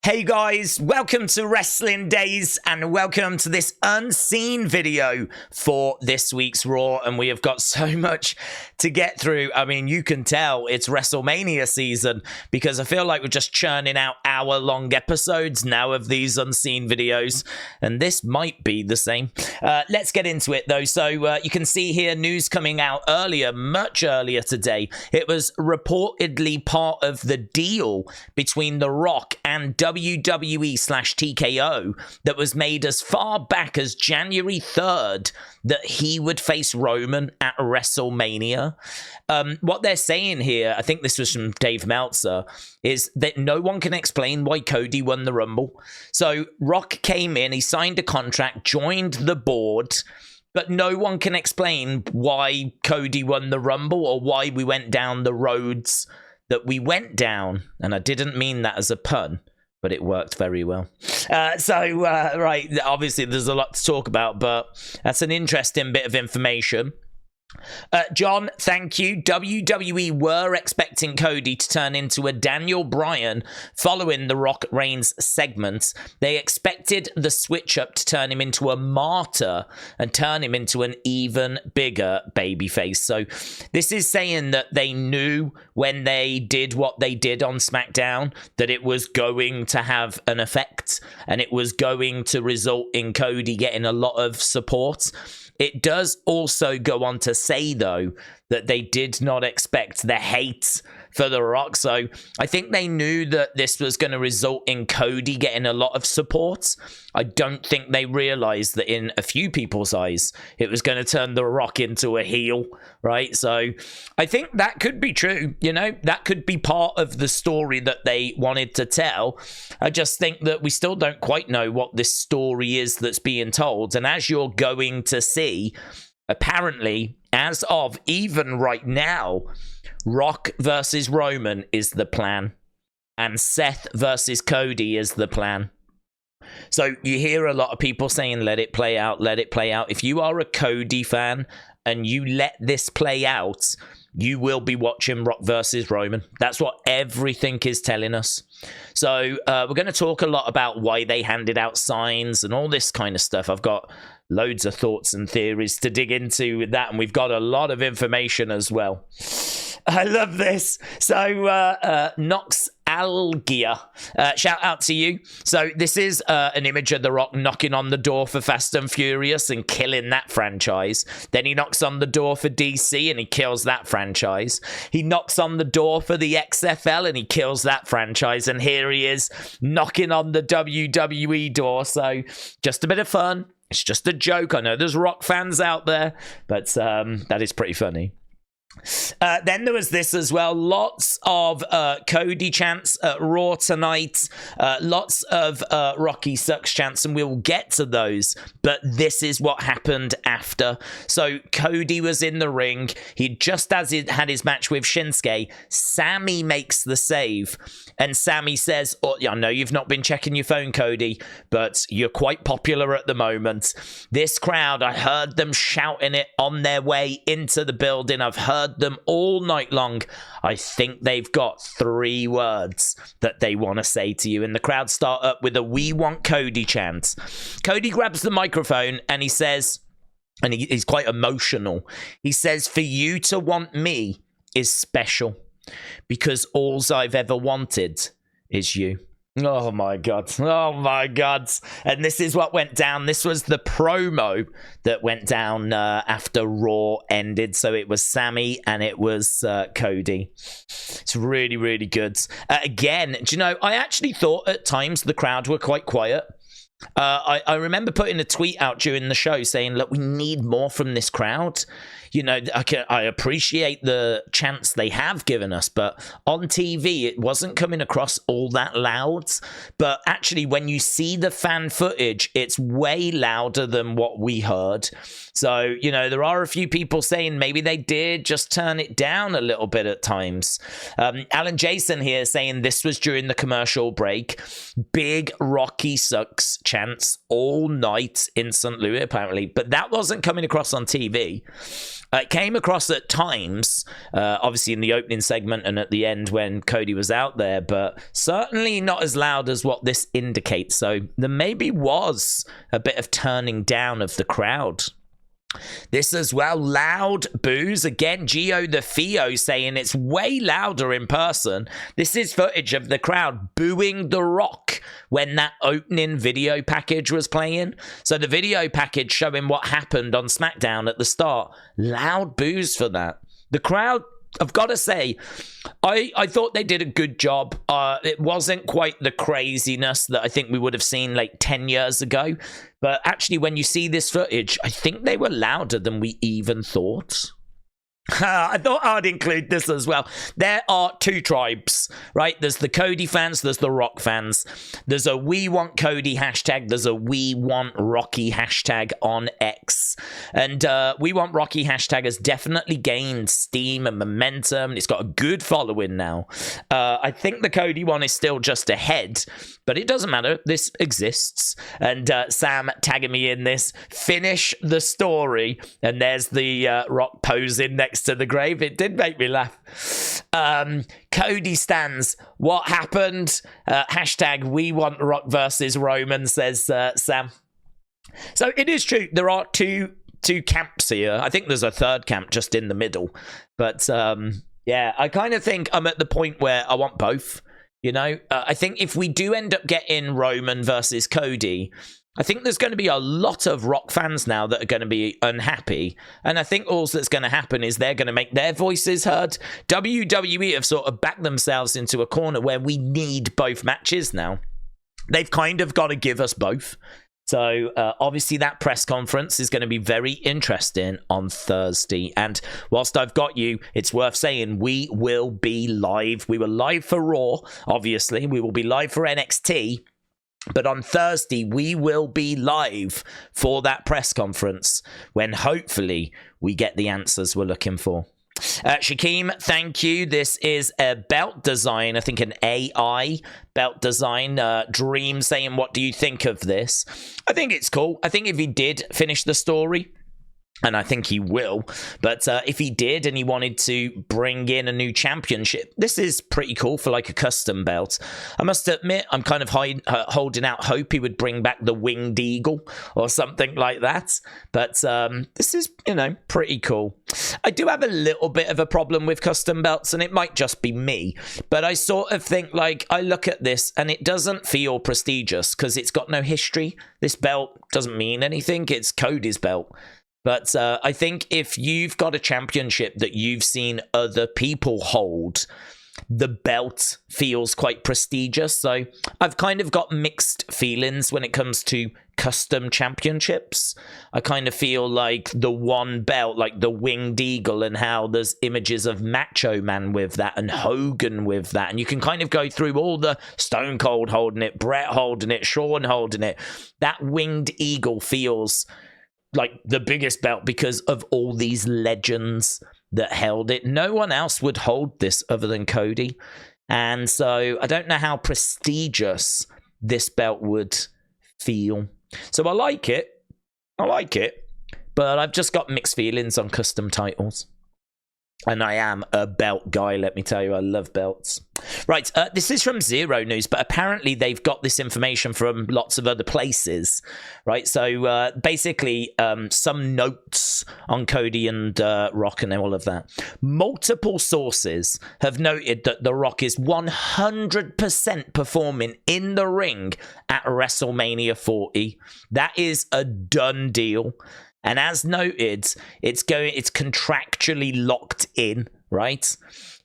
Hey guys, welcome to Wrestling Days and welcome to this unseen video for this week's Raw, and we have got so much to get through. I mean, you can tell it's WrestleMania season because I feel like we're just churning out hour-long episodes now of these unseen videos, and this might be the same. Let's get into it though. So you can see here news coming out earlier, much earlier today. It was reportedly part of the deal between The Rock and WWE/TKO that was made as far back as January 3rd that he would face Roman at WrestleMania. What they're saying here, I think this was from Dave Meltzer, is that no one can explain why Cody won the Rumble. So Rock came in, he signed a contract, joined the board, but no one can explain why Cody won the Rumble or why we went down the roads that we went down. And I didn't mean that as a pun, but it worked very well. Right, obviously there's a lot to talk about, but that's an interesting bit of information. John, thank you. WWE were expecting Cody to turn into a Daniel Bryan following the Rock Reigns segment. They expected the switch up to turn him into a martyr and turn him into an even bigger babyface. So this is saying that they knew when they did what they did on Smackdown that it was going to have an effect and it was going to result in Cody getting a lot of support. It does also go on to say, though, that they did not expect the hate for The Rock. So I think they knew that this was going to result in Cody getting a lot of support. I don't think they realized that in a few people's eyes, it was going to turn The Rock into a heel, right? So I think that could be true. You know, that could be part of the story that they wanted to tell. I just think that we still don't quite know what this story is that's being told. And as you're going to see, apparently, as of even right now, Rock versus Roman is the plan, and Seth versus Cody is the plan. So you hear a lot of people saying, let it play out, let it play out. If you are a Cody fan and you let this play out, you will be watching Rock versus Roman. That's what everything is telling us. So we're going to talk a lot about why they handed out signs and all this kind of stuff. I've got loads of thoughts and theories to dig into with that, and we've got a lot of information as well. I love this. So Nox Algia, shout out to you. So this is an image of The Rock knocking on the door for Fast and Furious and killing that franchise. Then he knocks on the door for DC and he kills that franchise. He knocks on the door for the XFL and he kills that franchise. And here he is knocking on the WWE door. So just a bit of fun. It's just a joke. I know there's Rock fans out there, but that is pretty funny. Then there was this as well. Lots of Cody chants at Raw tonight. Lots of Rocky sucks chants, and we'll get to those. But this is what happened after. So Cody was in the ring. He just as he had his match with Shinsuke, Sami makes the save. And Sami says, oh, I know you've not been checking your phone, Cody, but you're quite popular at the moment. This crowd, I heard them shouting it on their way into the building. I've heard them all night long. I think they've got 3 words that they want to say to you. And the crowd start up with a We Want Cody chant. Cody grabs the microphone and he says, and he's quite emotional. He says, for you to want me is special because all I've ever wanted is you. Oh my God. Oh my God. And this is what went down. This was the promo that went down after Raw ended. So it was Sami and it was Cody. It's really, really good. Again, do you know, I actually thought at times the crowd were quite quiet. I remember putting a tweet out during the show saying, look, we need more from this crowd. You know, I appreciate the chance they have given us, but on TV, it wasn't coming across all that loud. But actually, when you see the fan footage, it's way louder than what we heard. So, you know, there are a few people saying maybe they did just turn it down a little bit at times. Alan Jason here saying this was during the commercial break. Big Rocky sucks chants all night in St. Louis, apparently. But that wasn't coming across on TV. It came across at times, obviously in the opening segment and at the end when Cody was out there, but certainly not as loud as what this indicates. So there maybe was a bit of turning down of the crowd. This as well, loud boos. Again, Gio the Theo saying it's way louder in person. This is footage of the crowd booing The Rock when that opening video package was playing. So the video package showing what happened on Smackdown at the start. Loud boos for that. The crowd, I've got to say, I thought they did a good job. It wasn't quite the craziness that I think we would have seen like 10 years ago. But actually, when you see this footage, I think they were louder than we even thought. I thought I'd include this as well. There are two tribes, right? There's the Cody fans, there's the Rock fans. There's a We Want Cody hashtag, there's a We Want Rocky hashtag on X. And We Want Rocky hashtag has definitely gained steam and momentum. It's got a good following now. I think the Cody one is still just ahead, but it doesn't matter. This exists. And Sam tagging me in this. Finish the story. And there's the Rock posing next to the grave. It did make me laugh. Cody stands. What happened? Hashtag We Want Rock versus Roman, says Sam. So it is true. There are two camps here. I think there's a third camp just in the middle. But yeah, I kind of think I'm at the point where I want both. You know, I think if we do end up getting Roman versus Cody, I think there's going to be a lot of Rock fans now that are going to be unhappy. And I think all that's going to happen is they're going to make their voices heard. WWE have sort of backed themselves into a corner where we need both matches now. They've kind of got to give us both. So obviously that press conference is going to be very interesting on Thursday. And whilst I've got you, it's worth saying we will be live. We were live for Raw, obviously. We will be live for NXT. But on Thursday, we will be live for that press conference when hopefully we get the answers we're looking for. Shakeem, thank you. This is a belt design, I think an AI belt design. Dream saying, what do you think of this? I think it's cool. I think if he did finish the story, and I think he will, but if he did and he wanted to bring in a new championship, this is pretty cool for like a custom belt. I must admit, I'm kind of holding out hope he would bring back the Winged Eagle or something like that. But this is, you know, pretty cool. I do have a little bit of a problem with custom belts, and it might just be me, but I sort of think, like, I look at this and it doesn't feel prestigious because it's got no history. This belt doesn't mean anything. It's Cody's belt. But I think if you've got a championship that you've seen other people hold, the belt feels quite prestigious. So I've kind of got mixed feelings when it comes to custom championships. I kind of feel like the one belt, like the Winged Eagle, and how there's images of Macho Man with that and Hogan with that. And you can kind of go through all the Stone Cold holding it, Bret holding it, Shawn holding it. That Winged Eagle feels like the biggest belt because of all these legends that held it. No one else would hold this other than Cody. And so I don't know how prestigious this belt would feel. So I like it. But I've just got mixed feelings on custom titles. And I am a belt guy, let me tell you. I love belts. Right, this is from Zero News, but apparently they've got this information from lots of other places, right? So basically, some notes on Cody and Rock and all of that. Multiple sources have noted that The Rock is 100% performing in the ring at WrestleMania 40. That is a done deal. And as noted, it's contractually locked in, right?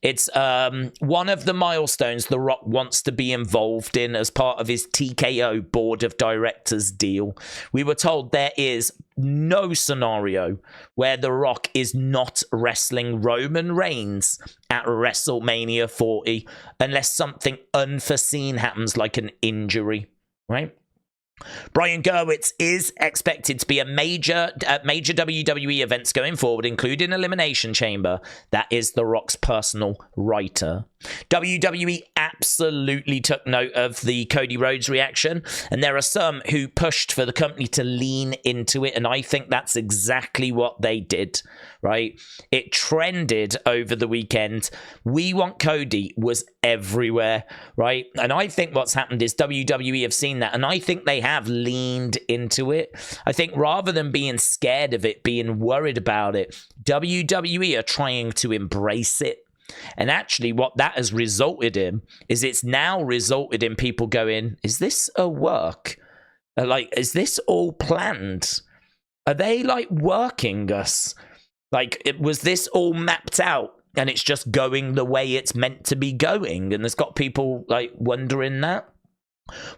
It's one of the milestones The Rock wants to be involved in as part of his TKO board of directors deal. We were told there is no scenario where The Rock is not wrestling Roman Reigns at WrestleMania 40 unless something unforeseen happens, like an injury, right? Brian Gerwitz is expected to be a major WWE events going forward, including Elimination Chamber. That is The Rock's personal writer. WWE absolutely took note of the Cody Rhodes reaction, and there are some who pushed for the company to lean into it, and I think that's exactly what they did, right? It trended over the weekend. We Want Cody was everywhere, right? And I think what's happened is WWE have seen that, and I think they have leaned into it. I think rather than being scared of it, being worried about it, WWE are trying to embrace it. And actually what that has resulted in is it's now resulted in people going, is this a work? Like, is this all planned? Are they like working us? Like, was this all mapped out and it's just going the way it's meant to be going? And there's got people like wondering that.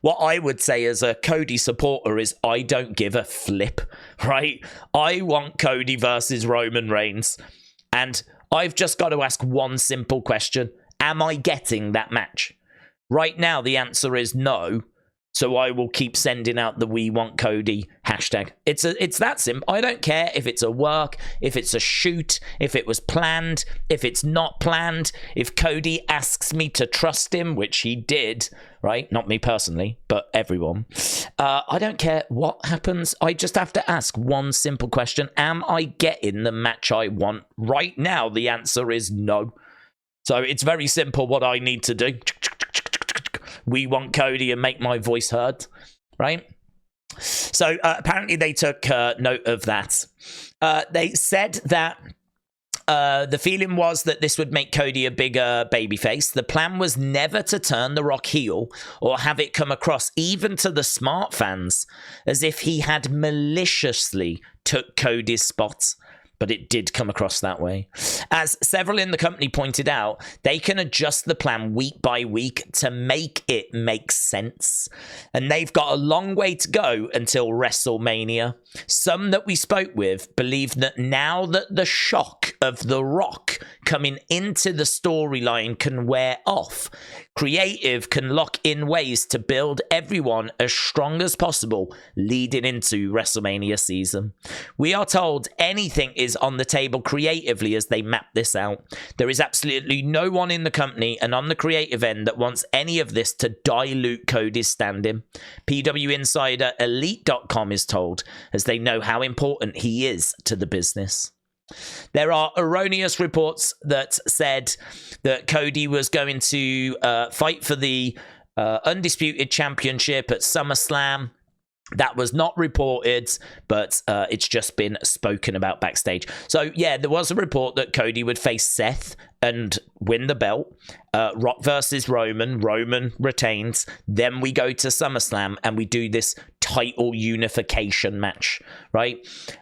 What I would say as a Cody supporter is I don't give a flip, right? I want Cody versus Roman Reigns. And I've just got to ask one simple question. Am I getting that match? Right now, the answer is no. So I will keep sending out the We Want Cody hashtag. It's that simple. I don't care if it's a work, if it's a shoot, if it was planned, if it's not planned. If Cody asks me to trust him, which he did, right? Not me personally, but everyone. I don't care what happens. I just have to ask one simple question. Am I getting the match I want? Right now, the answer is no. So it's very simple what I need to do. We Want Cody and make my voice heard, right? So apparently they took note of that. They said that the feeling was that this would make Cody a bigger babyface. The plan was never to turn The Rock heel or have it come across, even to the smart fans, as if he had maliciously took Cody's spot. But it did come across that way. As several in the company pointed out, they can adjust the plan week by week to make it make sense. And they've got a long way to go until WrestleMania. Some that we spoke with believe that now that the shock of The Rock coming into the storyline can wear off, creative can lock in ways to build everyone as strong as possible leading into WrestleMania season. We are told anything is on the table creatively as they map this out. There is absolutely no one in the company and on the creative end that wants any of this to dilute Cody's standing. PW Insider Elite.com is told, as they know how important he is to the business. There are erroneous reports that said that Cody was going to fight for the Undisputed Championship at SummerSlam. That was not reported, but it's just been spoken about backstage. So, yeah, there was a report that Cody would face Seth and win the belt. Rock versus Roman. Roman retains. Then we go to SummerSlam and we do this title unification match, right?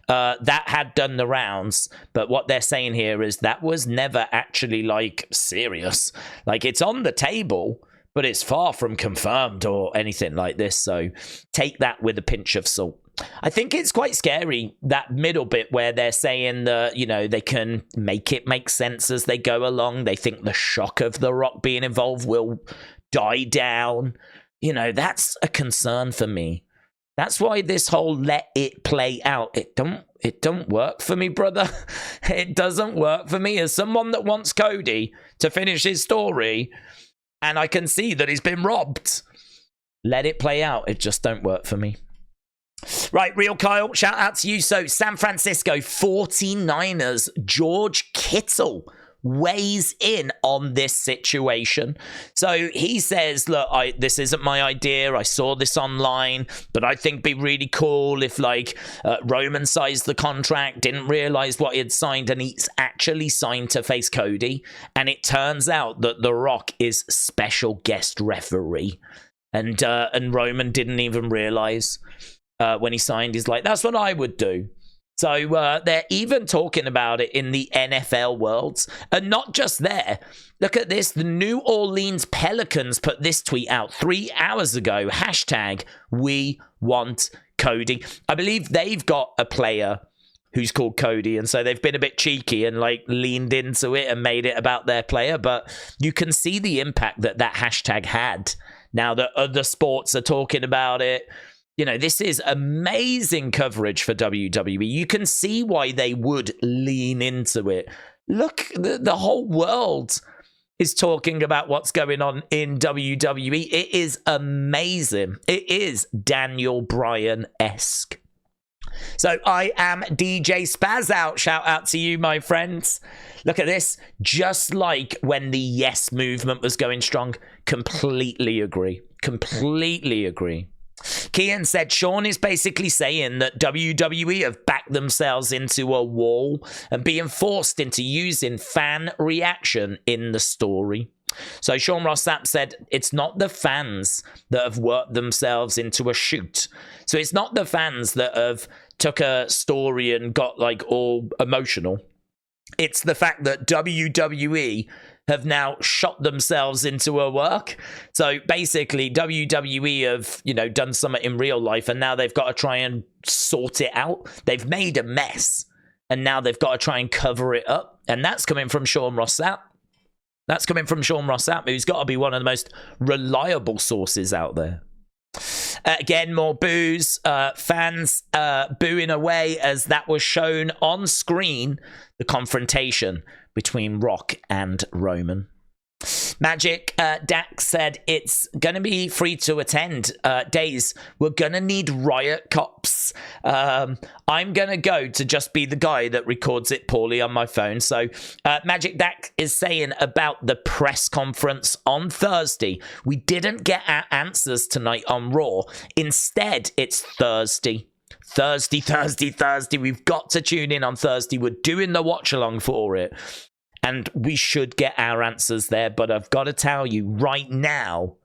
That had done the rounds, but what they're saying here is that was never actually, like, serious. Like, it's on the table, but it's far from confirmed or anything like this, so take that with a pinch of salt. I think it's quite scary, that middle bit where they're saying that, you know, they can make it make sense as they go along. They think the shock of The Rock being involved will die down. You know, that's a concern for me. That's why this whole let it play out, it don't work for me, brother. It doesn't work for me. As someone that wants Cody to finish his story, and I can see that he's been robbed. Let it play out. It just don't work for me. Right, Real Kyle, shout out to you. So, San Francisco 49ers, George Kittle weighs in on this situation. So he says, look, this isn't my idea. I saw this online, but I think it'd be really cool if Roman signs the contract, didn't realize what he had signed, and he's actually signed to face Cody. And it turns out that The Rock is special guest referee. And Roman didn't even realize when he signed. He's like, that's what I would do. So they're even talking about it in the NFL worlds. And not just there. Look at this. The New Orleans Pelicans put this tweet out 3 hours ago. Hashtag We Want Cody. I believe they've got a player who's called Cody. And so they've been a bit cheeky and leaned into it and made it about their player. But you can see the impact that hashtag had. Now that other sports are talking about it. You know, this is amazing coverage for WWE. You can see why they would lean into it. Look, the whole world is talking about what's going on in WWE. It is amazing. It is Daniel Bryan-esque. So I am DJ Spaz Out. Shout out to you, my friends. Look at this. Just like when the Yes movement was going strong. Completely agree. Completely agree. Kian said Sean is basically saying that WWE have backed themselves into a wall and being forced into using fan reaction in the story. So Sean Ross Sapp said it's not the fans that have worked themselves into a shoot. So it's not the fans that have took a story and got like all emotional. It's the fact that WWE have now shot themselves into a work. So basically WWE have, you know, done something in real life and now they've got to try and sort it out. They've made a mess and now they've got to try and cover it up. And that's coming from Sean Ross Sapp. That's coming from Sean Ross Sapp, who's got to be one of the most reliable sources out there. Again, more boos. Fans booing away as that was shown on screen, the confrontation between Rock and Roman. Magic Dax said it's going to be free to attend days. We're going to need riot cops. I'm going to go to just be the guy that records it poorly on my phone. So Magic Dax is saying about the press conference on Thursday. We didn't get our answers tonight on Raw. Instead, it's Thursday. Thursday. We've got to tune in on Thursday. We're doing the watch along for it. And we should get our answers there. But I've got to tell you right now,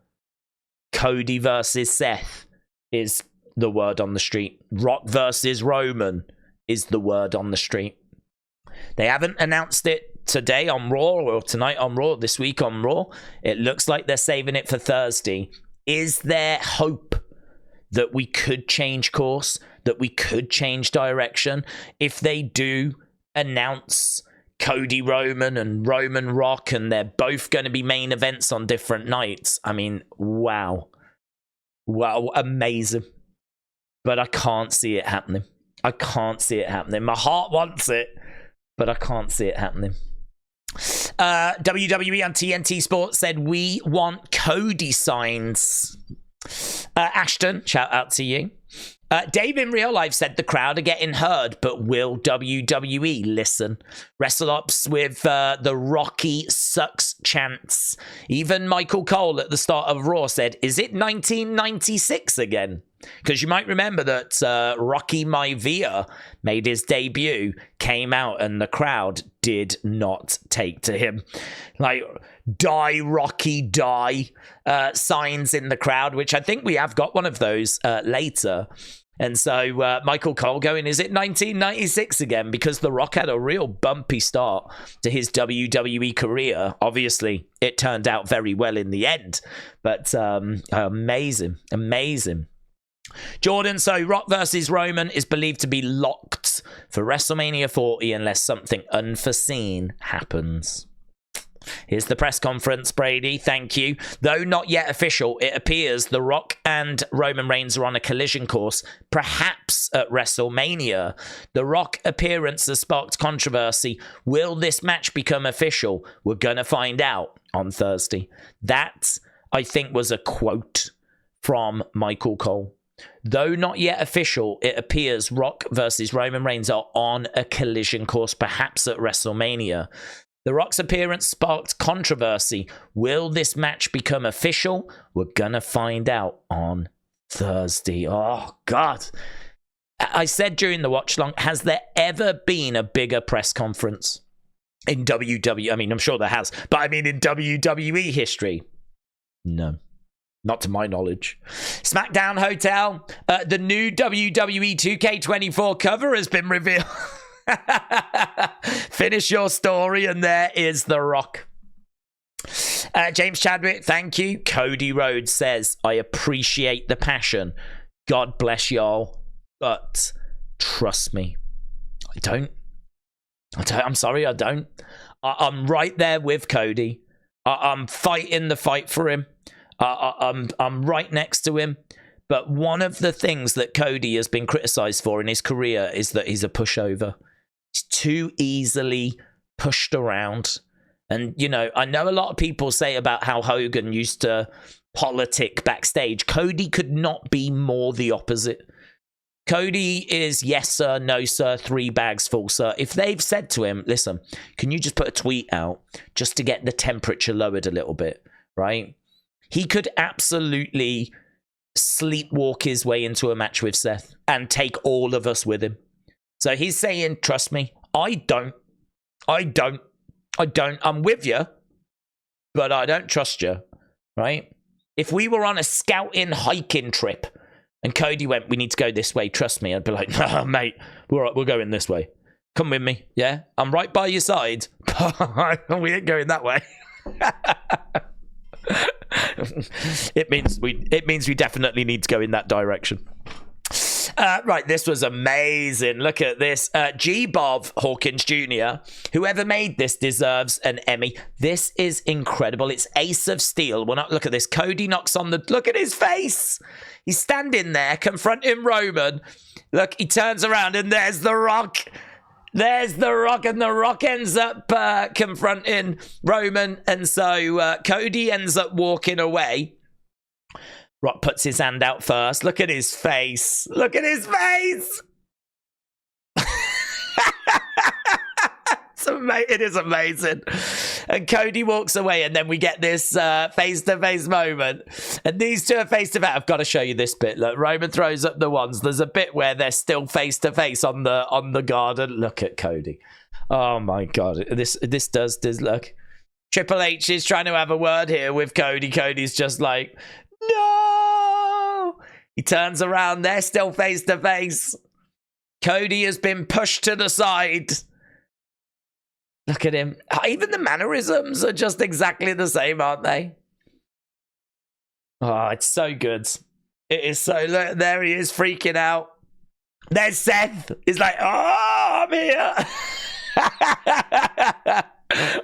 Cody versus Seth is the word on the street. Rock versus Roman is the word on the street. They haven't announced it today on Raw or tonight on Raw, this week on Raw. It looks like they're saving it for Thursday. Is there hope that we could change course, that we could change direction if they do announce Cody Roman and Roman Rock and they're both going to be main events on different nights? I mean, wow, amazing. But I can't see it happening. My heart wants it, but I can't see it happening. WWE on TNT Sports said we want Cody signs. Ashton, shout out to you. Dave in real life said the crowd are getting heard, but will WWE listen? WrestleOps with the Rocky sucks chants. Even Michael Cole at the start of Raw said, is it 1996 again? Because you might remember that Rocky Maivia made his debut, came out, and the crowd did not take to him. Like, die, Rocky, die signs in the crowd, which I think we have got one of those later. And so Michael Cole going, is it 1996 again? Because The Rock had a real bumpy start to his WWE career. Obviously, it turned out very well in the end. But amazing. Jordan, so Rock versus Roman is believed to be locked for WrestleMania 40 unless something unforeseen happens. Here's the press conference, Brady. Thank you. Though not yet official, it appears The Rock and Roman Reigns are on a collision course, perhaps at WrestleMania. The Rock appearance has sparked controversy. Will this match become official? We're going to find out on Thursday. That, I think, was a quote from Michael Cole. Though not yet official, it appears Rock versus Roman Reigns are on a collision course, perhaps at WrestleMania. The Rock's appearance sparked controversy. Will this match become official? We're gonna find out on Thursday. Oh, God. I said during the watch long, has there ever been a bigger press conference in WWE? I mean, I'm sure there has, but I mean in WWE history? No. Not to my knowledge. Smackdown Hotel. The new WWE 2K24 cover has been revealed. Finish your story, and there is The Rock. James Chadwick, thank you. Cody Rhodes says, I appreciate the passion. God bless y'all. But trust me, I don't. I'm sorry, I don't. I'm right there with Cody. I'm fighting the fight for him. I'm right next to him. But one of the things that Cody has been criticized for in his career is that he's a pushover. He's too easily pushed around. And, you know, I know a lot of people say about how Hogan used to politic backstage. Cody could not be more the opposite. Cody is yes, sir, no, sir, 3 bags full, sir. If they've said to him, listen, can you just put a tweet out just to get the temperature lowered a little bit, right? He could absolutely sleepwalk his way into a match with Seth and take all of us with him. So he's saying, trust me, I don't. I'm with you, but I don't trust you, right? If we were on a scouting hiking trip and Cody went, we need to go this way, trust me, I'd be like, no, mate, we're going this way. Come with me, yeah? I'm right by your side. We ain't going that way. It means we definitely need to go in that direction. Right, this was amazing. Look at this. G. Bob Hawkins Jr., whoever made this deserves an Emmy. This is incredible. It's Ace of Steel. Well, look at this. Cody knocks on the... Look at his face. He's standing there confronting Roman. Look, he turns around and there's The Rock. There's The Rock, and The Rock ends up confronting Roman. And so Cody ends up walking away. Rock puts his hand out first. Look at his face. Look at his face. It is amazing. And Cody walks away, and then we get this face-to-face moment. And these two are face-to-face. I've got to show you this bit. Look, Roman throws up the ones. There's a bit where they're still face-to-face on the garden. Look at Cody. Oh, my God. This does look. Triple H is trying to have a word here with Cody. Cody's just like... No! He turns around. They're still face to face. Cody has been pushed to the side. Look at him. Even the mannerisms are just exactly the same, aren't they? Oh, it's so good. It is so... Look, there he is freaking out. There's Seth. He's like, oh, I'm here.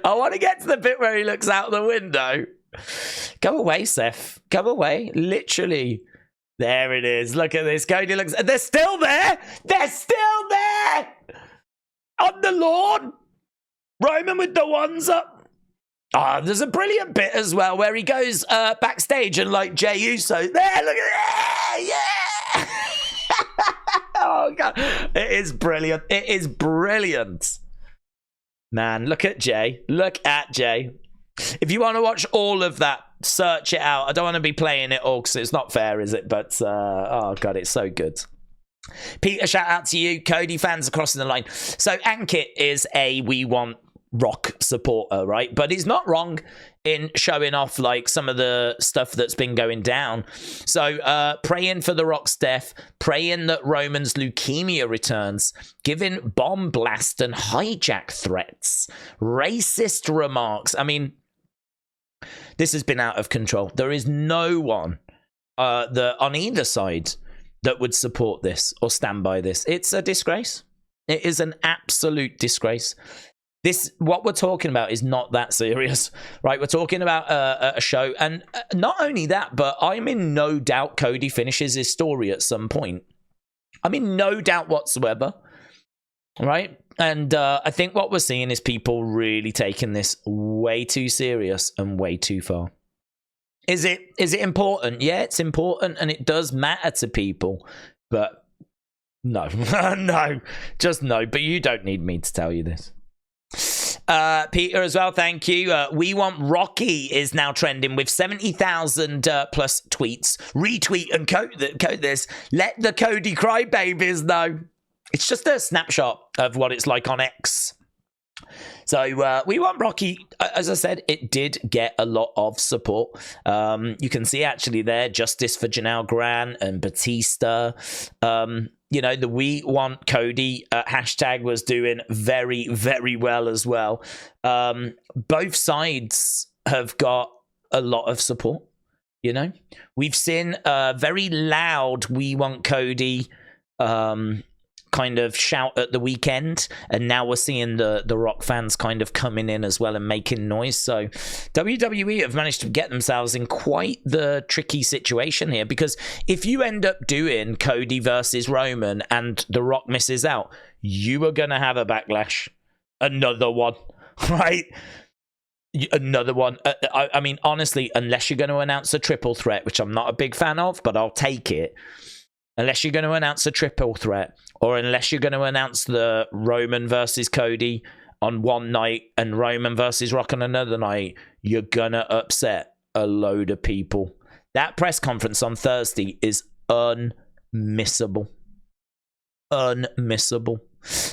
I want to get to the bit where he looks out the window. Go away, Seth. Go away. Literally. There it is. Look at this. Cody looks... They're still there. They're still there. On the lawn. Roman with the ones up. Oh, there's a brilliant bit as well where he goes backstage and like Jey Uso. There, look at that. Yeah. Oh, God. It is brilliant. It is brilliant. Man, look at Jey. Look at Jey. If you want to watch all of that, search it out. I don't want to be playing it all because it's not fair, is it? But, oh, God, it's so good. Peter, shout out to you. Cody fans are crossing the line. So, Ankit is a We Want Rock supporter, right? But he's not wrong in showing off, like, some of the stuff that's been going down. So, praying for The Rock's death, praying that Roman's leukemia returns, giving bomb blast and hijack threats, racist remarks. I mean... This has been out of control. There is no one on either side that would support this or stand by this. It's a disgrace. It is an absolute disgrace. What we're talking about is not that serious, right? We're talking about a show. And not only that, but I'm in no doubt Cody finishes his story at some point. I'm in no doubt whatsoever, right? And I think what we're seeing is people really taking this way too serious and way too far. Is it important? Yeah, it's important and it does matter to people. But no, no, just no. But you don't need me to tell you this. Peter as well, thank you. We Want Rocky is now trending with 70,000 plus tweets. Retweet and quote this. Let the Cody crybabies know. It's just a snapshot of what it's like on X. So We Want Rocky, as I said, it did get a lot of support. You can see actually there, justice for Janelle Grant and Batista. You know, the We Want Cody hashtag was doing very, very well as well. Both sides have got a lot of support, you know. We've seen a very loud We Want Cody kind of shout at the weekend, and now we're seeing the Rock fans kind of coming in as well and making noise. So WWE have managed to get themselves in quite the tricky situation here, because if you end up doing Cody versus Roman and the Rock misses out, you are going to have a backlash. Another one, right? Another one. I mean, honestly, unless you're going to announce a triple threat, which I'm not a big fan of, but I'll take it. Unless you're going to announce a triple threat, or unless you're going to announce the Roman versus Cody on one night and Roman versus Rock on another night, you're going to upset a load of people. That press conference on Thursday is unmissable. Unmissable.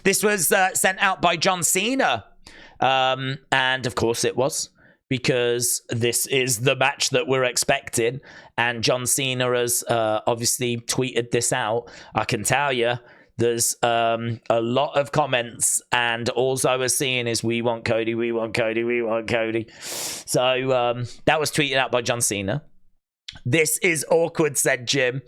This was sent out by John Cena. And of course it was, because this is the match that we're expecting. And John Cena has obviously tweeted this out. I can tell you, there's a lot of comments, and all I was seeing is "We want Cody, we want Cody, we want Cody." So that was tweeted out by John Cena. This is awkward, said Jim.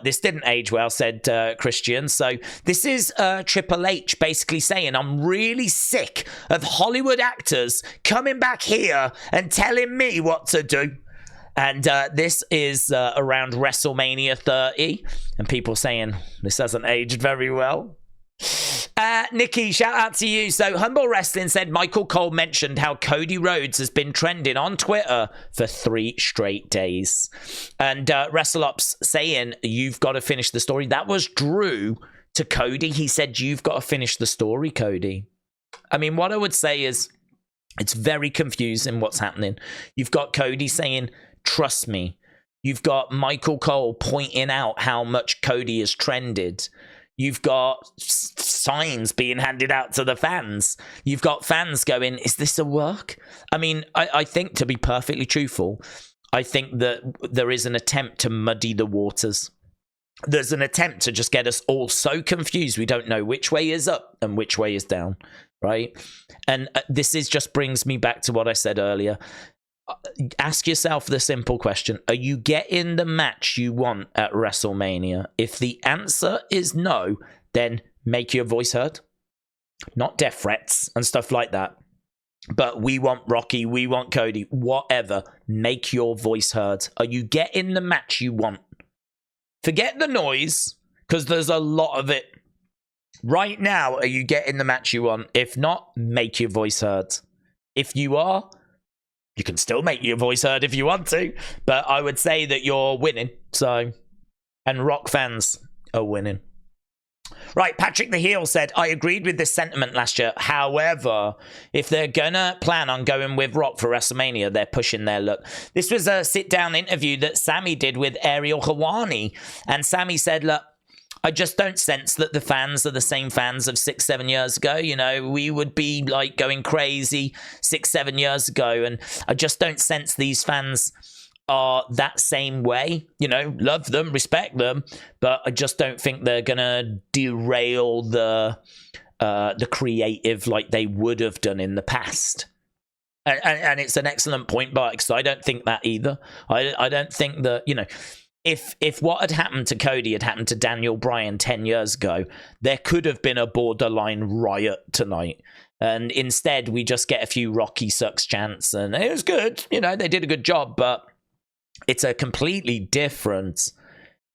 This didn't age well, said Christian. So this is Triple H basically saying, I'm really sick of Hollywood actors coming back here and telling me what to do. And this is around WrestleMania 30. And people saying, this hasn't aged very well. Nikki, shout out to you. So Humble Wrestling said Michael Cole mentioned how Cody Rhodes has been trending on Twitter for 3 straight days. And WrestleOps saying, you've got to finish the story. That was Drew to Cody. He said, you've got to finish the story, Cody. I mean, what I would say is it's very confusing what's happening. You've got Cody saying, trust me. You've got Michael Cole pointing out how much Cody has trended. You've got signs being handed out to the fans. You've got fans going, is this a work? I mean, I think, to be perfectly truthful, I think that there is an attempt to muddy the waters. There's an attempt to just get us all so confused we don't know which way is up and which way is down, right? And this just brings me back to what I said earlier. Ask yourself the simple question. Are you getting the match you want at WrestleMania? If the answer is no, then make your voice heard. Not death threats and stuff like that. But we want Rocky, we want Cody, whatever. Make your voice heard. Are you getting the match you want? Forget the noise, because there's a lot of it. Right now, are you getting the match you want? If not, make your voice heard. If you are, you can still make your voice heard if you want to, but I would say that you're winning. So, and Rock fans are winning. Right, Patrick the Heel said, I agreed with this sentiment last year. However, if they're gonna plan on going with Rock for WrestleMania, they're pushing their luck. This was a sit-down interview that Sami did with Ariel Helwani, and Sami said, look, I just don't sense that the fans are the same fans of 6-7 years ago. You know, we would be like going crazy 6-7 years ago. And I just don't sense these fans are that same way. You know, love them, respect them. But I just don't think they're going to derail the creative like they would have done in the past. And it's an excellent point, Bart, because I don't think that either. I don't think that, you know, If what had happened to Cody had happened to Daniel Bryan 10 years ago, there could have been a borderline riot tonight. And instead, we just get a few Rocky sucks chants, and it was good. You know, they did a good job, but it's a completely different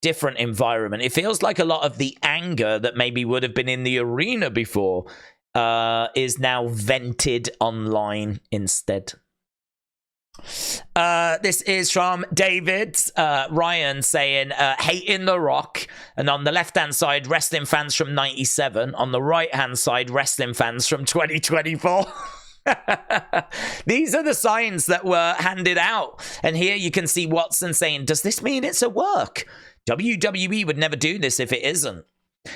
environment. It feels like a lot of the anger that maybe would have been in the arena before is now vented online instead. This is from David Ryan saying, hating The Rock. And on the left-hand side, wrestling fans from 97. On the right-hand side, wrestling fans from 2024. These are the signs that were handed out. And here you can see Watson saying, does this mean it's a work? WWE would never do this if it isn't.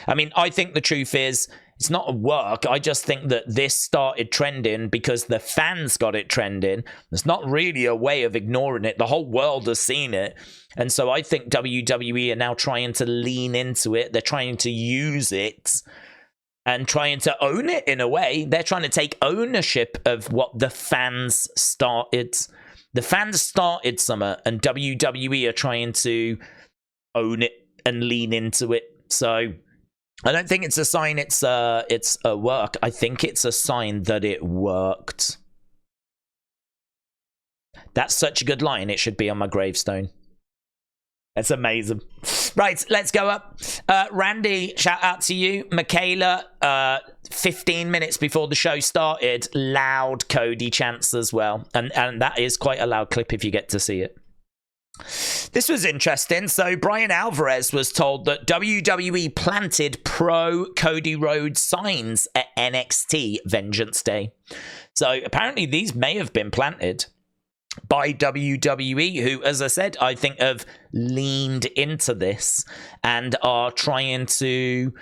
I mean, I think the truth is, it's not a work. I just think that this started trending because the fans got it trending. There's not really a way of ignoring it. The whole world has seen it. And so I think WWE are now trying to lean into it. They're trying to use it and trying to own it in a way. They're trying to take ownership of what the fans started. The fans started Summer, and WWE are trying to own it and lean into it. So I don't think it's a sign it's a work. I think it's a sign that it worked. That's such a good line. It should be on my gravestone. That's amazing. Right, let's go up. Randy, shout out to you. Michaela, 15 minutes before the show started, loud Cody chants as well. And that is quite a loud clip if you get to see it. This was interesting. So Brian Alvarez was told that WWE planted pro Cody Rhodes signs at NXT Vengeance Day. So apparently these may have been planted by WWE, who, as I said, I think have leaned into this and are trying to...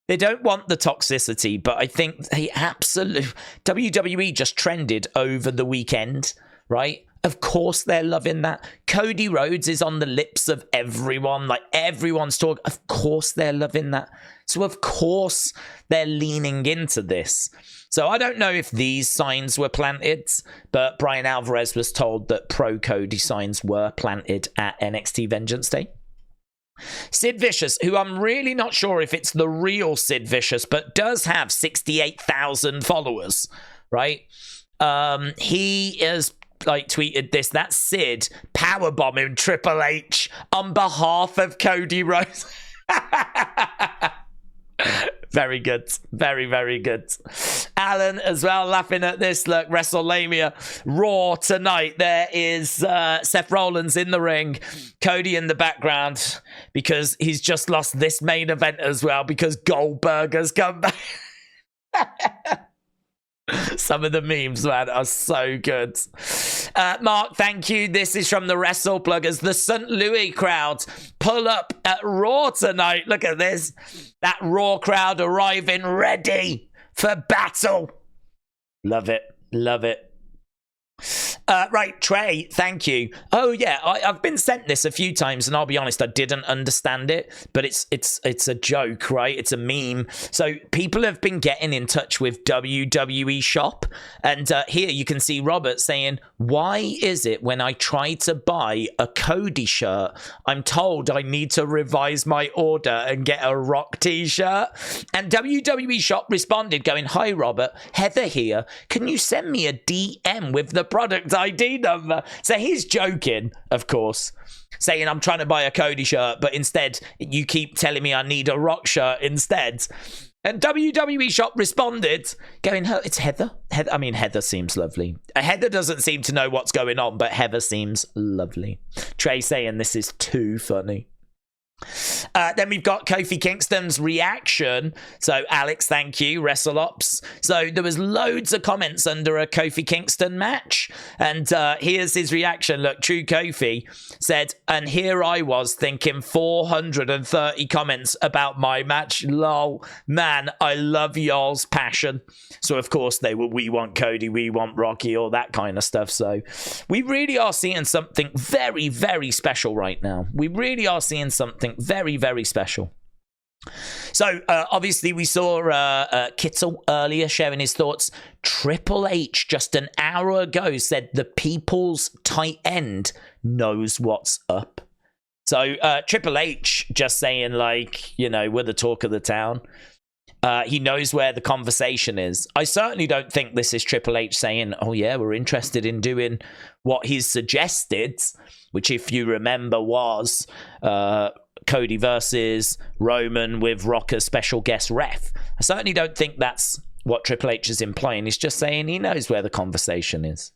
They don't want the toxicity, but I think they absolutely... WWE just trended over the weekend, right? Of course they're loving that. Cody Rhodes is on the lips of everyone. Like, everyone's talking. Of course they're loving that. So, of course, they're leaning into this. So, I don't know if these signs were planted, but Brian Alvarez was told that pro Cody signs were planted at NXT Vengeance Day. Sid Vicious, who I'm really not sure if it's the real Sid Vicious, but does have 68,000 followers, right? He is... tweeted this. That's Sid powerbombing Triple H on behalf of Cody Rhodes. Very good. Very, very good. Alan as well laughing at this. Look, WrestleMania Raw tonight. There is Seth Rollins in the ring, Cody in the background, because he's just lost this main event as well because Goldberg has come back. Some of the memes, man, are so good. Mark, thank you. This is from the Wrestle Pluggers. The St. Louis crowd pull up at Raw tonight. Look at this. That Raw crowd arriving ready for battle. Love it. Love it. Right, Trey, thank you. Oh yeah, I've been sent this a few times, and I'll be honest, I didn't understand it, but it's a joke, right? It's a meme. So people have been getting in touch with WWE Shop, and here you can see Robert saying, "Why is it when I try to buy a Cody shirt, I'm told I need to revise my order and get a Rock t-shirt?" And WWE Shop responded, going, "Hi Robert, Heather here. Can you send me a DM with the product ID number?" So he's joking, of course, saying I'm trying to buy a Cody shirt, but instead you keep telling me I need a Rock shirt instead. And WWE Shop responded, going, "It's Heather. I mean, Heather seems lovely. Heather doesn't seem to know what's going on, but Heather seems lovely." Trey saying this is too funny. Then we've got Kofi Kingston's reaction. So Alex, thank you, WrestleOps. So there was loads of comments under a Kofi Kingston match, and here's his reaction. Look, True Kofi said, "And here I was thinking 430 comments about my match. Lol, man, I love y'all's passion." So of course they were "We Want Cody, we want Rocky," all that kind of stuff. So we really are seeing something very, very special right now. We really are seeing something very, very special. So obviously we saw Kittle earlier sharing his thoughts. Triple H just an hour ago said the people's tight end knows what's up. So Triple H just saying, like, you know, we're the talk of the town. He knows where the conversation is. I certainly don't think this is Triple H saying, "Oh yeah, we're interested in doing what he's suggested," which, if you remember, was Cody versus Roman with Rock as special guest ref. I certainly don't think that's what Triple H is implying. He's just saying he knows where the conversation is.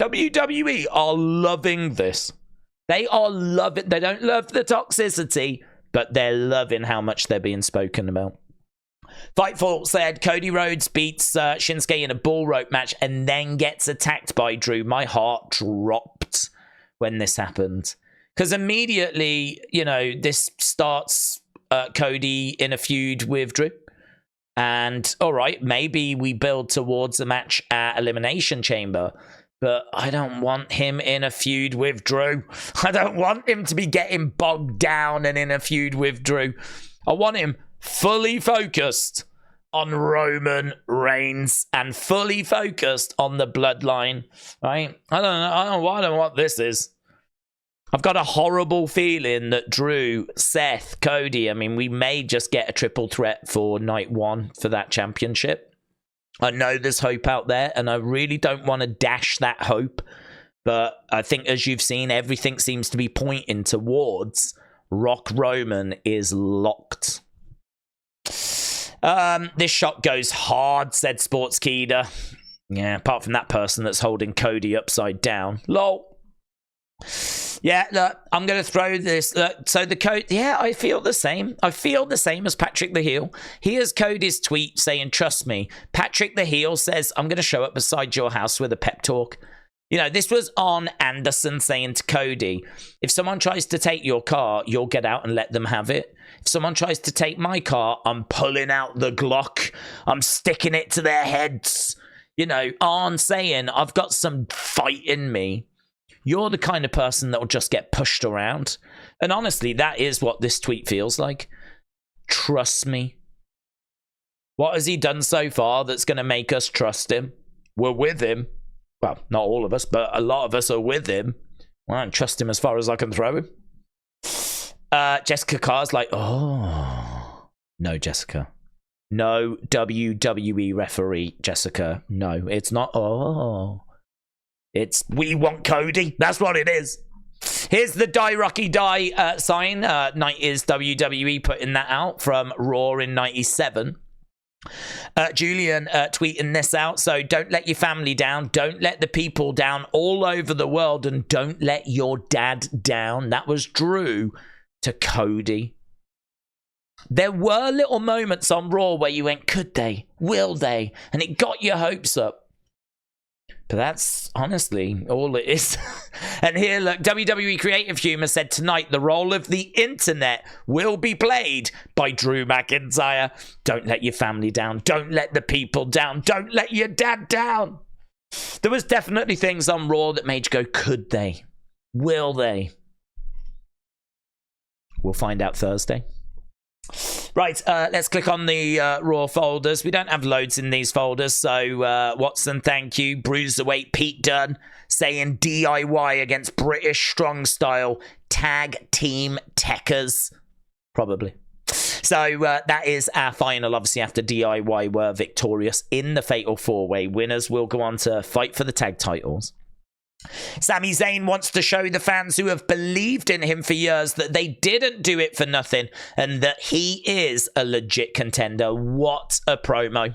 WWE are loving this. They are loving. They don't love the toxicity, but they're loving how much they're being spoken about. Fightful said Cody Rhodes beats Shinsuke in a bull rope match and then gets attacked by Drew. My heart dropped when this happened. Because immediately, you know, this starts Cody in a feud with Drew. And, all right, maybe we build towards a match at Elimination Chamber. But I don't want him in a feud with Drew. I don't want him to be getting bogged down and in a feud with Drew. I want him fully focused on Roman Reigns and fully focused on the bloodline, right? I don't know what this is. I've got a horrible feeling that Drew, Seth, Cody, I mean, we may just get a triple threat for night one for that championship. I know there's hope out there, and I really don't want to dash that hope. But I think, as you've seen, everything seems to be pointing towards Rock Roman is locked. This shot goes hard, said Sportskeeda. Yeah, apart from that person that's holding Cody upside down. Lol. Yeah, look, I'm going to throw this. Look, so the code, yeah, I feel the same. I feel the same as Patrick the Heel. Here's Cody's tweet saying, trust me. Patrick the Heel says, I'm going to show up beside your house with a pep talk. You know, this was Arn Anderson saying to Cody, if someone tries to take your car, you'll get out and let them have it. If someone tries to take my car, I'm pulling out the Glock. I'm sticking it to their heads. You know, Arn saying, I've got some fight in me. You're the kind of person that will just get pushed around. And honestly, that is what this tweet feels like. Trust me. What has he done so far that's going to make us trust him? We're with him. Well, not all of us, but a lot of us are with him. Well, I don't trust him as far as I can throw him. Jessica Carr's like, oh. No, Jessica. No WWE referee, Jessica. No, it's not. Oh. It's We Want Cody. That's what it is. Here's the Die Rocky Die sign. Night is WWE putting that out from Raw in 97. Julian tweeting this out. So don't let your family down. Don't let the people down all over the world. And don't let your dad down. That was Drew to Cody. There were little moments on Raw where you went, could they? Will they? And it got your hopes up. But that's honestly all it is. And here, look, WWE Creative Humor said tonight the role of the internet will be played by Drew McIntyre. Don't let your family down. Don't let the people down. Don't let your dad down. There was definitely things on Raw that made you go, could they? Will they? We'll find out Thursday. Right, let's click on the Raw folders. We don't have loads in these folders, so Watson, thank you. Bruiserweight Pete Dunne saying DIY against British Strong Style Tag Team Techers. Probably. So that is our final. Obviously, after DIY were victorious in the Fatal 4-Way, winners will go on to fight for the tag titles. Sami Zayn wants to show the fans who have believed in him for years that they didn't do it for nothing and that he is a legit contender. What a promo.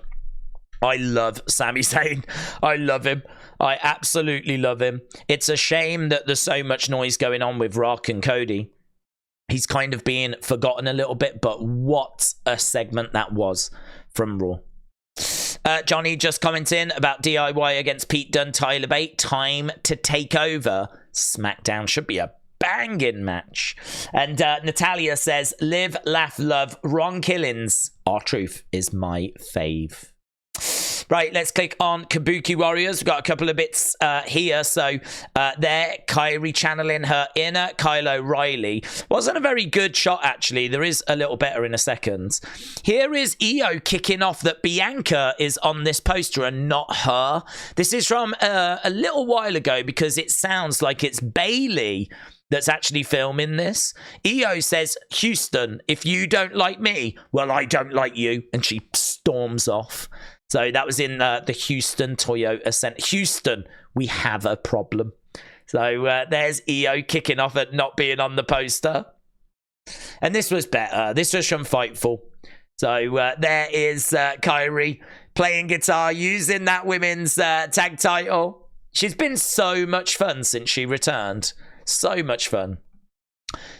I love Sami Zayn. I love him. I absolutely love him. It's a shame that there's so much noise going on with Rock and Cody. He's kind of being forgotten a little bit, but what a segment that was from Raw. Johnny just commenting about DIY against Pete Dunne Tyler Bate. Time to take over. Smackdown should be a banging match. And Natalia says, live, laugh, love, wrong killings. R-Truth is my fave. Right, let's click on Kabuki Warriors. We've got a couple of bits here. So there, Kairi channeling her inner Kyle O'Reilly. Wasn't a very good shot, actually. There is a little better in a second. Here is Iyo kicking off that Bianca is on this poster and not her. This is from a little while ago because it sounds like it's Bailey that's actually filming this. Iyo says, Houston, if you don't like me, well, I don't like you. And she storms off. So that was in the Houston Toyota Center. Houston, we have a problem. So there's Iyo kicking off at not being on the poster. And this was better. This was from Fightful. So there is Kairi playing guitar, using that women's tag title. She's been so much fun since she returned. So much fun.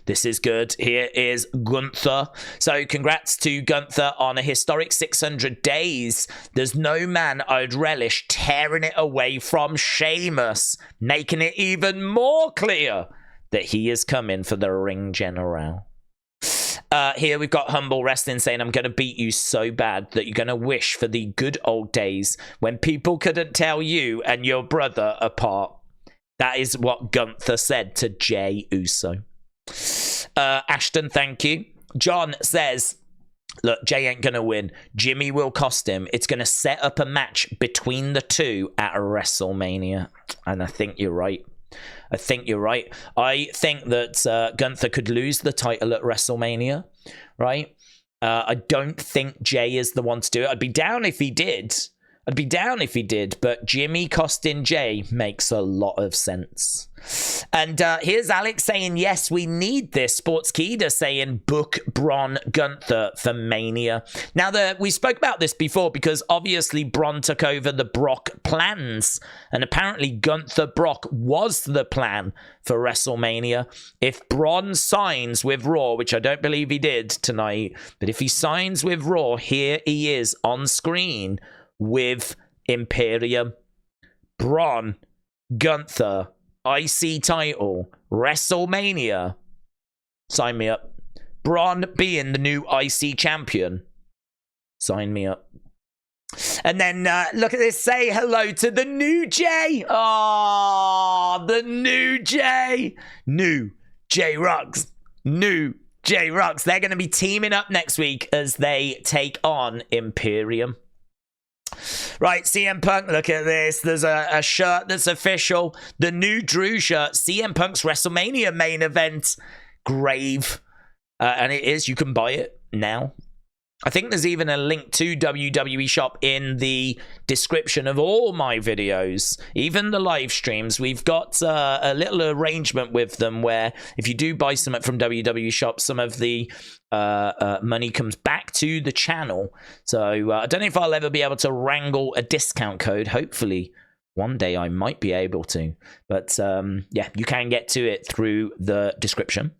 This is good. Here is Gunther. So congrats to Gunther on a historic 600 days. There's no man I'd relish tearing it away from Sheamus, making it even more clear that he is coming for the Ring General. Here we've got Humble Wrestling saying, I'm going to beat you so bad that you're going to wish for the good old days when people couldn't tell you and your brother apart. That is what Gunther said to Jey Uso. Ashton, thank you. John says, look, Jey ain't going to win. Jimmy will cost him. It's going to set up a match between the two at WrestleMania. And I think you're right. I think you're right. I think that Gunther could lose the title at WrestleMania, right? I don't think Jey is the one to do it. I'd be down if he did. But Jimmy costing Jey makes a lot of sense. And here's Alex saying, yes, we need this. Sportskeeda saying, book Bron Gunther for Mania. Now, we spoke about this before because obviously Bron took over the Brock plans. And apparently Gunther Brock was the plan for WrestleMania. If Bron signs with Raw, which I don't believe he did tonight, but if he signs with Raw, here he is on screen with Imperium. Bron Gunther, IC title, WrestleMania. Sign me up. Bron being the new IC champion. Sign me up. And then look at this. Say hello to the new Jey. Oh, the new Jey. New Jey Rocks. New Jey Rocks. They're going to be teaming up next week as they take on Imperium. Right, CM Punk, look at this. There's a shirt that's official. The new Drew shirt, CM Punk's WrestleMania main event grave. And it is, you can buy it now. I think there's even a link to WWE Shop in the description of all my videos, even the live streams. We've got a little arrangement with them where if you do buy something from WWE Shop, some of the money comes back to the channel. So I don't know if I'll ever be able to wrangle a discount code. Hopefully one day I might be able to. But yeah, you can get to it through the description.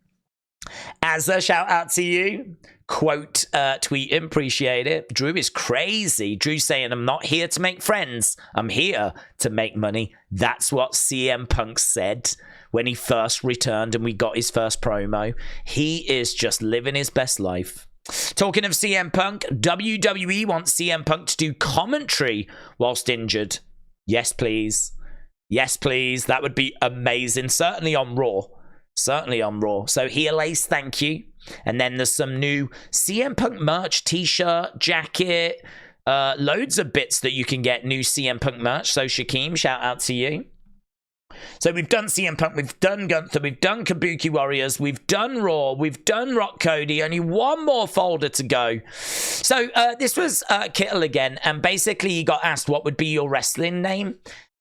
As a shout out to you, quote tweet, appreciate it. Drew is crazy. Drew saying, I'm not here to make friends, I'm here to make money. That's what CM Punk said when he first returned and we got his first promo. He is just living his best life. Talking of CM Punk, WWE wants CM Punk to do commentary whilst injured. Yes please, that would be amazing. Certainly on Raw. So heel Ace, thank you. And then there's some new CM Punk merch, t-shirt, jacket, loads of bits that you can get new CM Punk merch. So Shaquem, shout out to you. So we've done CM Punk, we've done Gunther, we've done Kabuki Warriors, we've done Raw, we've done Rock Cody, only one more folder to go. So this was Kittle again, and basically he got asked what would be your wrestling name,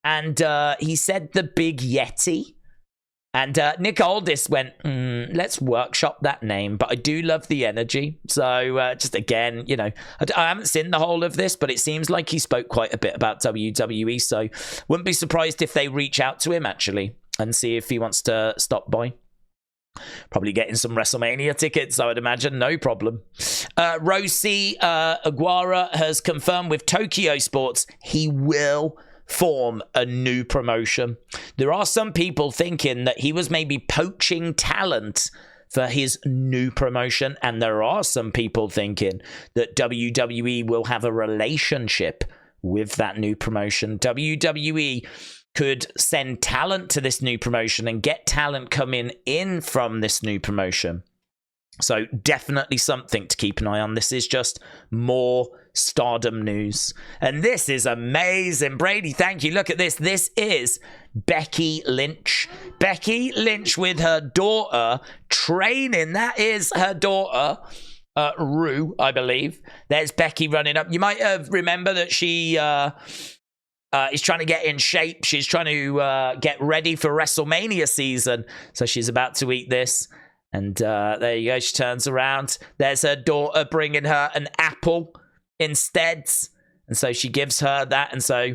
and he said the Big Yeti. And Nick Aldis went, let's workshop that name, but I do love the energy. So just again, you know, I haven't seen the whole of this, but it seems like he spoke quite a bit about WWE. So wouldn't be surprised if they reach out to him actually and see if he wants to stop by. Probably getting some WrestleMania tickets, I would imagine. No problem. Rosie Aguara has confirmed with Tokyo Sports he will form a new promotion. There are some people thinking that he was maybe poaching talent for his new promotion, and there are some people thinking that WWE will have a relationship with that new promotion. WWE could send talent to this new promotion and get talent coming in from this new promotion. So definitely something to keep an eye on. This is just more Stardom news. And this is amazing. Brady, thank you. Look at this. This is Becky Lynch. Becky Lynch with her daughter training. That is her daughter, Rue, I believe. There's Becky running up. You might have remember that she is trying to get in shape. She's trying to get ready for WrestleMania season. So she's about to eat this. And there you go. She turns around. There's her daughter bringing her an apple instead. And so she gives her that. And so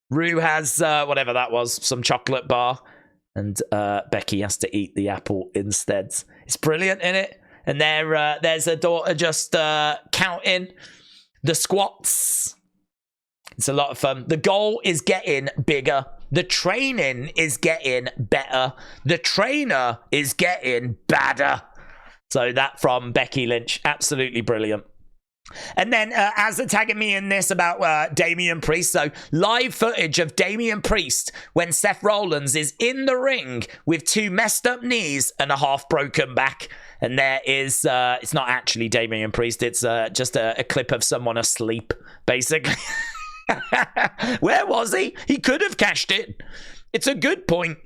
Rue has whatever that was, some chocolate bar. And Becky has to eat the apple instead. It's brilliant, isn't it? And there's her daughter just counting the squats. It's a lot of fun. The goal is getting bigger. The training is getting better. The trainer is getting badder. So that from Becky Lynch. Absolutely brilliant. And then Azza tagging me in this about Damian Priest. So live footage of Damian Priest when Seth Rollins is in the ring with two messed up knees and a half broken back. And there is, it's not actually Damian Priest. It's just a clip of someone asleep, basically. Where was he? He could have cashed it. It's a good point.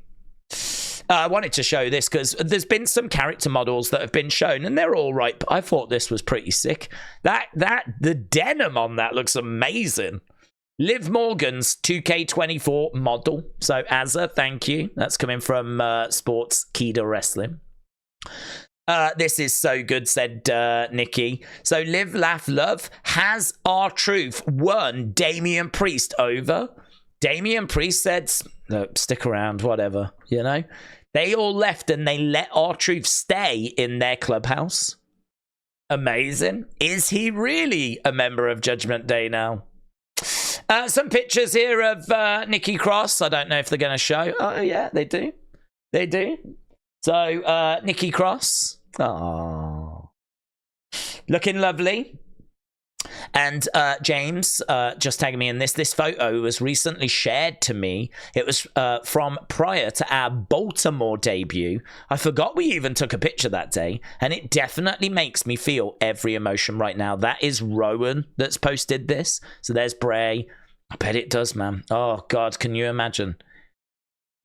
I wanted to show this because there's been some character models that have been shown, and they're all right, but I thought this was pretty sick. The denim on that looks amazing. Liv Morgan's 2K24 model. So, Azza, thank you. That's coming from Sports Kida Wrestling. This is so good, said Nikki. So, Live, Laugh, Love. Has R-Truth won Damian Priest over? Damian Priest said, look, stick around, whatever, you know? They all left and they let R-Truth stay in their clubhouse. Amazing. Is he really a member of Judgment Day now? Some pictures here of Nikki Cross. I don't know if they're going to show. Oh, yeah, they do. They do. So, Nikki Cross. Oh, looking lovely. And James, just tagging me in this. This photo was recently shared to me. It was from prior to our Baltimore debut. I forgot we even took a picture that day. And it definitely makes me feel every emotion right now. That is Rowan that's posted this. So there's Bray. I bet it does, man. Oh, God, can you imagine?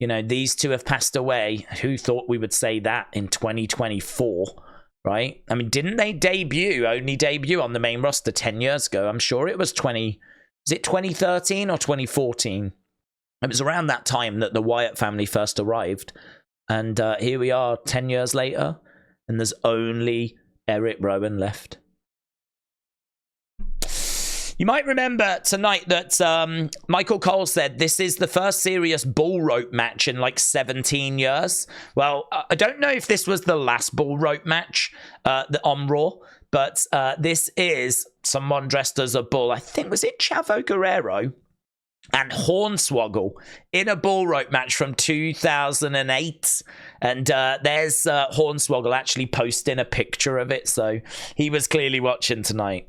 You know, these two have passed away. Who thought we would say that in 2024? Right? I mean, didn't they only debut on the main roster 10 years ago? I'm sure it was 2013 or 2014? It was around that time that the Wyatt family first arrived. And here we are 10 years later, and there's only Eric Rowan left. You might remember tonight that Michael Cole said this is the first serious bull rope match in like 17 years. Well, I don't know if this was the last bull rope match on Raw, but this is someone dressed as a bull. I think, was it Chavo Guerrero and Hornswoggle in a bull rope match from 2008. And there's Hornswoggle actually posting a picture of it. So he was clearly watching tonight.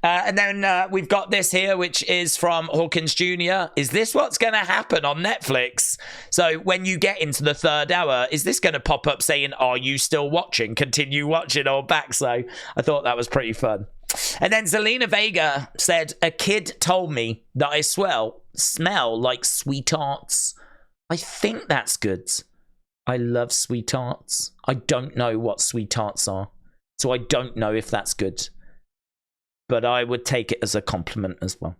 And then we've got this here, which is from Hawkins Jr. Is this what's going to happen on Netflix? So when you get into the third hour, is this going to pop up saying, are you still watching? Continue watching or back? So I thought that was pretty fun. And then Zelina Vega said, a kid told me that I smell like sweethearts. I think that's good. I love sweethearts. I don't know what sweethearts are. So I don't know if that's good. But I would take it as a compliment as well.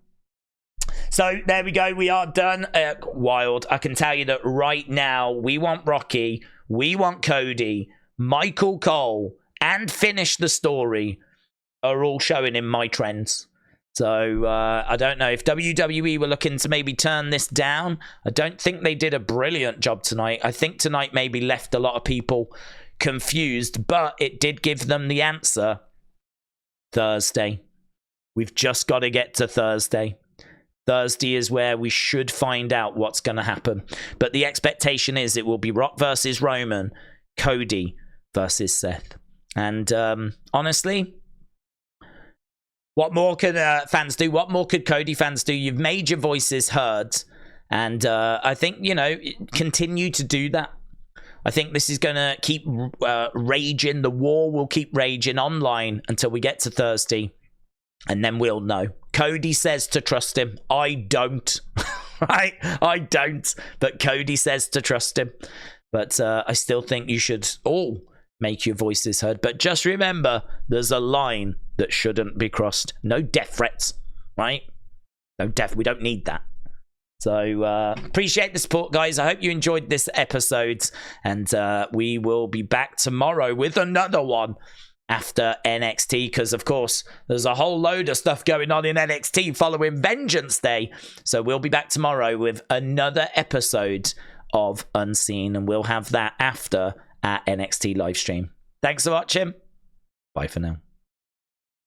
So there we go. We are done. Wild. I can tell you that right now, We Want Rocky, We Want Cody, Michael Cole, and Finish the Story are all showing in my trends. So I don't know if WWE were looking to maybe turn this down. I don't think they did a brilliant job tonight. I think tonight maybe left a lot of people confused, but it did give them the answer. Thursday. We've just got to get to Thursday. Thursday is where we should find out what's going to happen. But the expectation is it will be Rock versus Roman, Cody versus Seth. And honestly, what more can fans do? What more could Cody fans do? You've made your voices heard. And I think, you know, continue to do that. I think this is going to keep raging. The war will keep raging online until we get to Thursday. And then we'll know. Cody says to trust him. I don't. Right? I don't. But Cody says to trust him. But I still think you should all make your voices heard. But just remember, there's a line that shouldn't be crossed. No death threats. Right? No death. We don't need that. So appreciate the support, guys. I hope you enjoyed this episode. And we will be back tomorrow with another one. After NXT, because of course there's a whole load of stuff going on in NXT following Vengeance Day. So we'll be back tomorrow with another episode of Unseen, and we'll have that after our NXT live stream. Thanks for watching. Bye for now.